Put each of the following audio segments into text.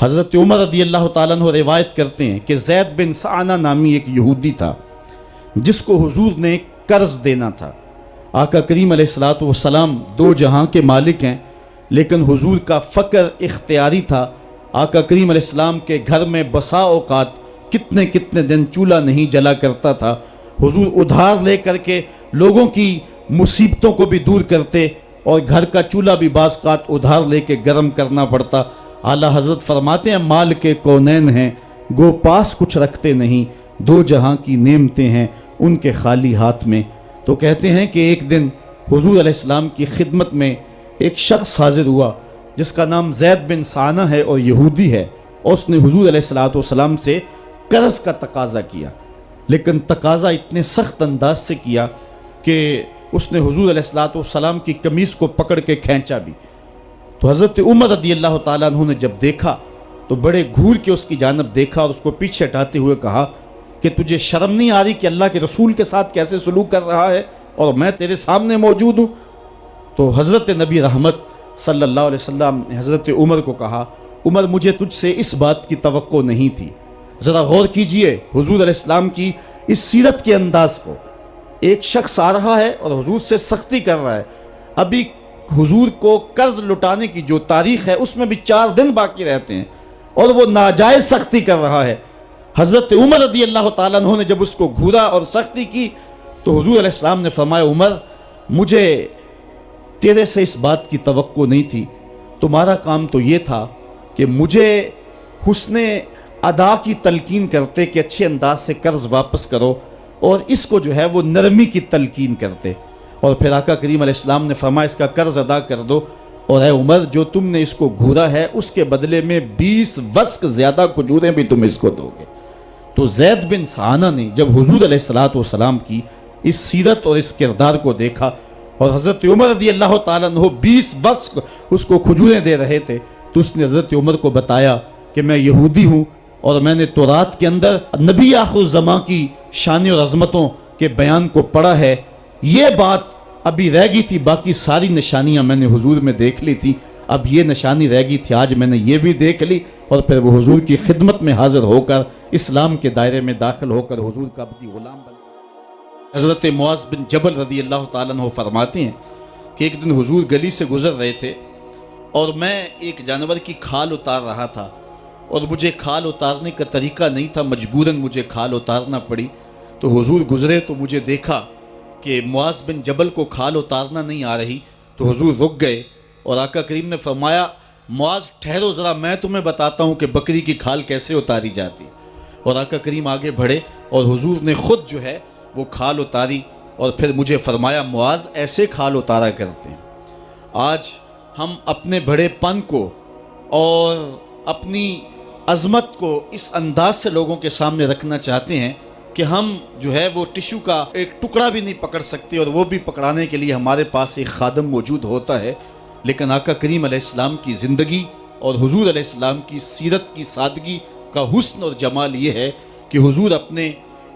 حضرت عمر رضی اللہ تعالیٰ عنہ روایت کرتے ہیں کہ زید بن سعنہ نامی ایک یہودی تھا جس کو حضور نے قرض دینا تھا۔ آقا کریم علیہ الصلوۃ والسلام دو جہاں کے مالک ہیں، لیکن حضور کا فقر اختیاری تھا۔ آقا کریم علیہ السلام کے گھر میں بسا اوقات کتنے دن چولہا نہیں جلا کرتا تھا۔ حضور ادھار لے کر کے لوگوں کی مصیبتوں کو بھی دور کرتے، اور گھر کا چولہا بھی بعض اوقات ادھار لے کے گرم کرنا پڑتا۔ اعلیٰ حضرت فرماتے ہیں مال کے کونین ہیں گو پاس کچھ رکھتے نہیں، دو جہاں کی نعمتیں ہیں ان کے خالی ہاتھ میں۔ تو کہتے ہیں کہ ایک دن حضور علیہ السلام کی خدمت میں ایک شخص حاضر ہوا جس کا نام زید بن سعنہ ہے اور یہودی ہے، اور اس نے حضور علیہ السلام سے قرض کا تقاضا کیا، لیکن تقاضا اتنے سخت انداز سے کیا کہ اس نے حضور علیہ السلام کی قمیص کو پکڑ کے کھینچا بھی۔ تو حضرت عمر رضی اللہ تعالیٰ عنہ نے جب دیکھا تو بڑے گھور کے اس کی جانب دیکھا اور اس کو پیچھے ہٹاتے ہوئے کہا کہ تجھے شرم نہیں آ رہی کہ اللہ کے رسول کے ساتھ کیسے سلوک کر رہا ہے اور میں تیرے سامنے موجود ہوں؟ تو حضرت نبی رحمت صلی اللہ علیہ وسلم نے حضرت عمر کو کہا عمر مجھے تجھ سے اس بات کی توقع نہیں تھی۔ ذرا غور کیجئے حضور علیہ السلام کی اس سیرت کے انداز کو۔ ایک شخص آ رہا ہے اور حضور سے سختی کر رہا ہے، ابھی حضور کو قرض لٹانے کی جو تاریخ ہے اس میں بھی 4 دن باقی رہتے ہیں، اور وہ ناجائز سختی کر رہا ہے۔ حضرت عمر رضی اللہ تعالیٰ عنہ نے جب اس کو گھورا اور سختی کی تو حضور علیہ السلام نے فرمایا عمر مجھے تیرے سے اس بات کی توقع نہیں تھی، تمہارا کام تو یہ تھا کہ مجھے حسن ادا کی تلقین کرتے کہ اچھے انداز سے قرض واپس کرو، اور اس کو جو ہے وہ نرمی کی تلقین کرتے، اور پھر آقا کریم علیہ السلام نے فرمایا اس کا قرض ادا کر دو، اور اے عمر جو تم نے اس کو گھورا ہے اس کے بدلے میں 20 وسق زیادہ کھجوریں بھی تم اس کو دو گے۔ تو زید بن سعنہ نے جب حضور علیہ السلام کی اس سیرت اور اس کردار کو دیکھا، اور حضرت عمر رضی اللہ تعالیٰ عنہ 20 وسق اس کو کھجوریں دے رہے تھے، تو اس نے حضرت عمر کو بتایا کہ میں یہودی ہوں اور میں نے تورات کے اندر نبی آخر الزماں کی شان اور عظمتوں کے بیان کو پڑھا ہے، یہ بات ابھی رہ گئی تھی، باقی ساری نشانیاں میں نے حضور میں دیکھ لی تھی، اب یہ نشانی رہ گئی تھی، آج میں نے یہ بھی دیکھ لی۔ اور پھر وہ حضور کی خدمت میں حاضر ہو کر اسلام کے دائرے میں داخل ہو کر حضور کا عبدی غلام بن۔ حضرت معاذ بن جبل رضی اللہ تعالیٰ عنہ فرماتے ہیں کہ ایک دن حضور گلی سے گزر رہے تھے اور میں ایک جانور کی کھال اتار رہا تھا، اور مجھے کھال اتارنے کا طریقہ نہیں تھا، مجبوراً مجھے کھال اتارنا پڑی۔ تو حضور گزرے تو مجھے دیکھا کہ معاذ بن جبل کو کھال اتارنا نہیں آ رہی، تو حضور رک گئے اور آقا کریم نے فرمایا معاذ ٹھہرو ذرا میں تمہیں بتاتا ہوں کہ بکری کی کھال کیسے اتاری جاتی۔ اور آقا کریم آگے بڑھے اور حضور نے خود جو ہے وہ کھال اتاری، اور پھر مجھے فرمایا معاذ ایسے کھال اتارا کرتے ہیں۔ آج ہم اپنے بڑے پن کو اور اپنی عظمت کو اس انداز سے لوگوں کے سامنے رکھنا چاہتے ہیں کہ ہم جو ہے وہ ٹشو کا ایک ٹکڑا بھی نہیں پکڑ سکتے، اور وہ بھی پکڑانے کے لیے ہمارے پاس ایک خادم موجود ہوتا ہے۔ لیکن آقا کریم علیہ السلام کی زندگی اور حضور علیہ السلام کی سیرت کی سادگی کا حسن اور جمال یہ ہے کہ حضور اپنے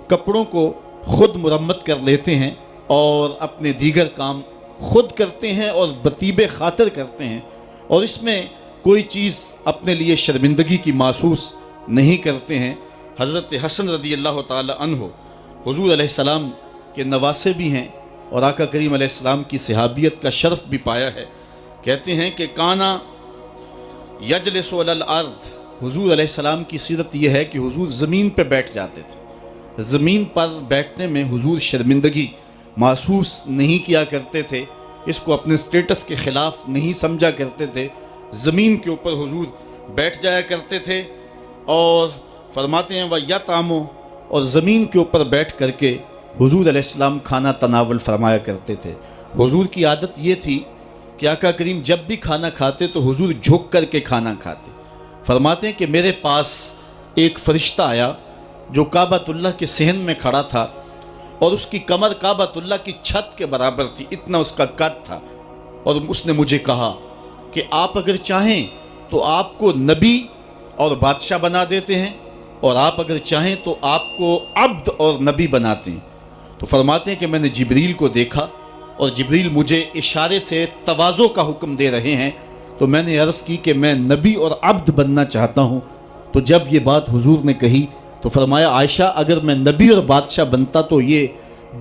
کپڑوں کو خود مرمت کر لیتے ہیں اور اپنے دیگر کام خود کرتے ہیں اور بطیب خاطر کرتے ہیں، اور اس میں کوئی چیز اپنے لیے شرمندگی کی محسوس نہیں کرتے ہیں۔ حضرت حسن رضی اللہ تعالی عنہ حضور علیہ السلام کے نواسے بھی ہیں اور آقا کریم علیہ السلام کی صحابیت کا شرف بھی پایا ہے۔ کہتے ہیں کہ کانا یجلس علی الارض، حضور علیہ السلام کی سیرت یہ ہے کہ حضور زمین پہ بیٹھ جاتے تھے، زمین پر بیٹھنے میں حضور شرمندگی محسوس نہیں کیا کرتے تھے، اس کو اپنے سٹیٹس کے خلاف نہیں سمجھا کرتے تھے، زمین کے اوپر حضور بیٹھ جایا کرتے تھے، اور فرماتے ہیں وَيَطْعَمُ، اور زمین کے اوپر بیٹھ کر کے حضور علیہ السلام کھانا تناول فرمایا کرتے تھے۔ حضور کی عادت یہ تھی کہ آقا کریم جب بھی کھانا کھاتے تو حضور جھک کر کے کھانا کھاتے۔ فرماتے ہیں کہ میرے پاس ایک فرشتہ آیا جو کعبۃ اللہ کے صحن میں کھڑا تھا، اور اس کی کمر کعبۃ اللہ کی چھت کے برابر تھی، اتنا اس کا قد تھا، اور اس نے مجھے کہا کہ آپ اگر چاہیں تو آپ کو نبی اور بادشاہ بنا دیتے ہیں، اور آپ اگر چاہیں تو آپ کو عبد اور نبی بناتے ہیں۔ تو فرماتے ہیں کہ میں نے جبریل کو دیکھا، اور جبریل مجھے اشارے سے تواضع کا حکم دے رہے ہیں، تو میں نے عرض کی کہ میں نبی اور عبد بننا چاہتا ہوں۔ تو جب یہ بات حضور نے کہی تو فرمایا عائشہ اگر میں نبی اور بادشاہ بنتا تو یہ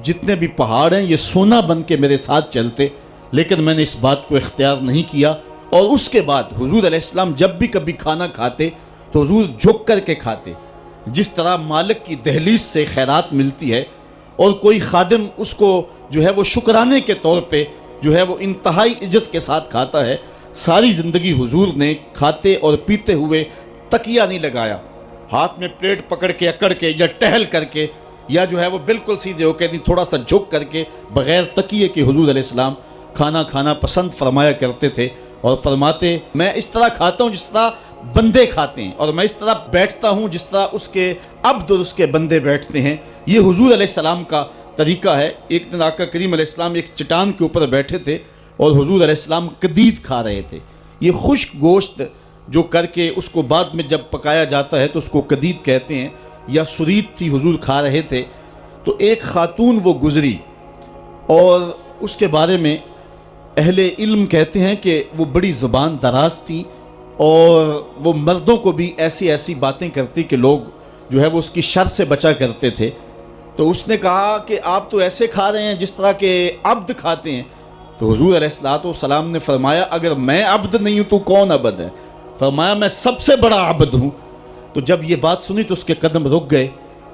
جتنے بھی پہاڑ ہیں یہ سونا بن کے میرے ساتھ چلتے، لیکن میں نے اس بات کو اختیار نہیں کیا۔ اور اس کے بعد حضور علیہ السلام جب بھی کبھی کھانا کھاتے تو حضور جھک کر کے کھاتے، جس طرح مالک کی دہلیز سے خیرات ملتی ہے اور کوئی خادم اس کو جو ہے وہ شکرانے کے طور پہ جو ہے وہ انتہائی عجز کے ساتھ کھاتا ہے، ساری زندگی حضور نے کھاتے اور پیتے ہوئے تکیہ نہیں لگایا، ہاتھ میں پلیٹ پکڑ کے اکڑ کے یا ٹہل کر کے یا جو ہے وہ بالکل سیدھے ہو کے نہیں، تھوڑا سا جھک کر کے بغیر تکیے کے حضور علیہ السلام کھانا کھانا پسند فرمایا کرتے تھے، اور فرماتے میں اس طرح کھاتا ہوں جس طرح بندے کھاتے ہیں، اور میں اس طرح بیٹھتا ہوں جس طرح اس کے عبد اور اس کے بندے بیٹھتے ہیں۔ یہ حضور علیہ السلام کا طریقہ ہے۔ ایک دن آقا کریم علیہ السلام ایک چٹان کے اوپر بیٹھے تھے اور حضور علیہ السلام قدید کھا رہے تھے۔ یہ خشک گوشت جو کر کے اس کو بعد میں جب پکایا جاتا ہے تو اس کو قدید کہتے ہیں، یا سرید تھی، حضور کھا رہے تھے۔ تو ایک خاتون وہ گزری اور اس کے بارے میں اہل علم کہتے ہیں کہ وہ بڑی زبان دراز تھی اور وہ مردوں کو بھی ایسی ایسی باتیں کرتی کہ لوگ جو ہے وہ اس کی شر سے بچا کرتے تھے۔ تو اس نے کہا کہ آپ تو ایسے کھا رہے ہیں جس طرح کے عبد کھاتے ہیں۔ تو حضور علیہ السلام نے فرمایا اگر میں عبد نہیں ہوں تو کون عبد ہے؟ فرمایا میں سب سے بڑا عبد ہوں۔ تو جب یہ بات سنی تو اس کے قدم رک گئے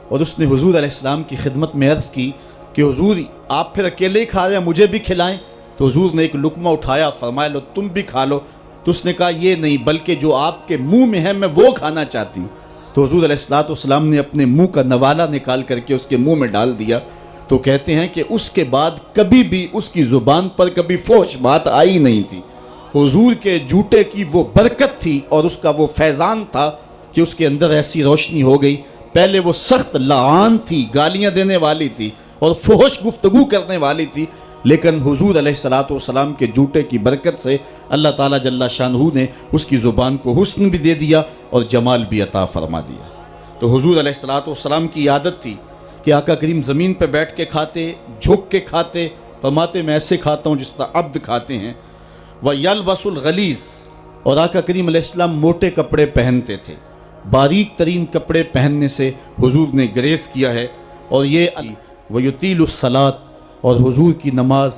اور اس نے حضور علیہ السلام کی خدمت میں عرض کی کہ حضور آپ پھر اکیلے ہی کھا رہے ہیں، مجھے بھی کھلائیں۔ تو حضور نے ایک لقمہ اٹھایا، فرمایا لو تم بھی کھا لو۔ تو اس نے کہا یہ نہیں، بلکہ جو آپ کے منہ میں ہے میں وہ کھانا چاہتی ہوں۔ تو حضور علیہ السلام نے اپنے منہ کا نوالا نکال کر کے اس کے منہ میں ڈال دیا۔ تو کہتے ہیں کہ اس کے بعد کبھی بھی اس کی زبان پر کبھی فحش بات آئی نہیں تھی۔ حضور کے جوتے کی وہ برکت تھی اور اس کا وہ فیضان تھا کہ اس کے اندر ایسی روشنی ہو گئی۔ پہلے وہ سخت لعان تھی، گالیاں دینے والی تھی اور فحش گفتگو کرنے والی تھی، لیکن حضور علیہ السلام کے جوتے کی برکت سے اللہ تعالیٰ جل شانہ نے اس کی زبان کو حسن بھی دے دیا اور جمال بھی عطا فرما دیا۔ تو حضور علیہ السلام کی عادت تھی کہ آقا کریم زمین پہ بیٹھ کے کھاتے، جھک کے کھاتے، فرماتے میں ایسے کھاتا ہوں جس طرح عبد کھاتے ہیں۔ وَيَلْبَسُ الْغَلِيظ، اور آقا کریم علیہ السلام موٹے کپڑے پہنتے تھے، باریک ترین کپڑے پہننے سے حضور نے گریز کیا ہے۔ اور یہ وَيُطِيلُ الصَّلَاةَ، اور حضور کی نماز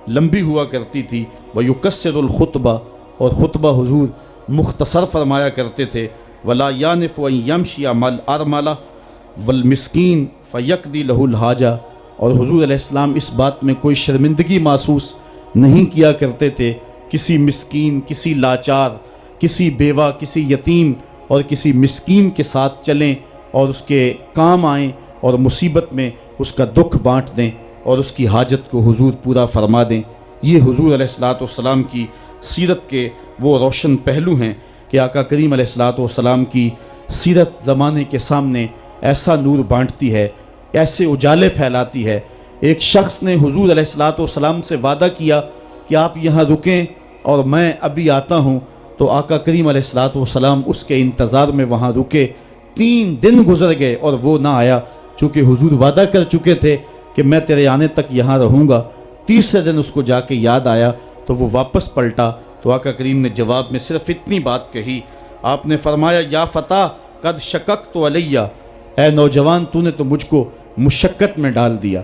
لمبی ہوا کرتی تھی۔ وَيُقَصِّرُ الْخُطْبَةَ، اور خطبہ حضور مختصر فرمایا کرتے تھے۔ وَلَا يَانِفُ أَن يَمْشِيَ مَعَ الْأَرْمَلَةِ وَالْمِسْكِينِ فَيَقْضِي لَهُ الْحَاجَةَ، اور حضور علیہ السلام اس بات میں کوئی شرمندگی محسوس نہیں کیا کرتے تھے کسی مسکین، کسی لاچار، کسی بیوہ، کسی یتیم اور کسی مسکین کے ساتھ چلیں اور اس کے کام آئیں اور مصیبت میں اس کا دکھ بانٹ دیں اور اس کی حاجت کو حضور پورا فرما دیں۔ یہ حضور علیہ السلام کی سیرت کے وہ روشن پہلو ہیں کہ آقا کریم علیہ السلام کی سیرت زمانے کے سامنے ایسا نور بانٹتی ہے، ایسے اجالے پھیلاتی ہے۔ ایک شخص نے حضور علیہ السلام سے وعدہ کیا کہ آپ یہاں رکیں اور میں ابھی آتا ہوں، تو آقا کریم علیہ السلام اس کے انتظار میں وہاں رکے۔ 3 دن گزر گئے اور وہ نہ آیا، چونکہ حضور وعدہ کر چکے تھے کہ میں تیرے آنے تک یہاں رہوں گا۔ تیسرے دن اس کو جا کے یاد آیا تو وہ واپس پلٹا، تو آقا کریم نے جواب میں صرف اتنی بات کہی، آپ نے فرمایا یا فتیٰ قد شککت علیہ، اے نوجوان تو نے تو مجھ کو مشقت میں ڈال دیا۔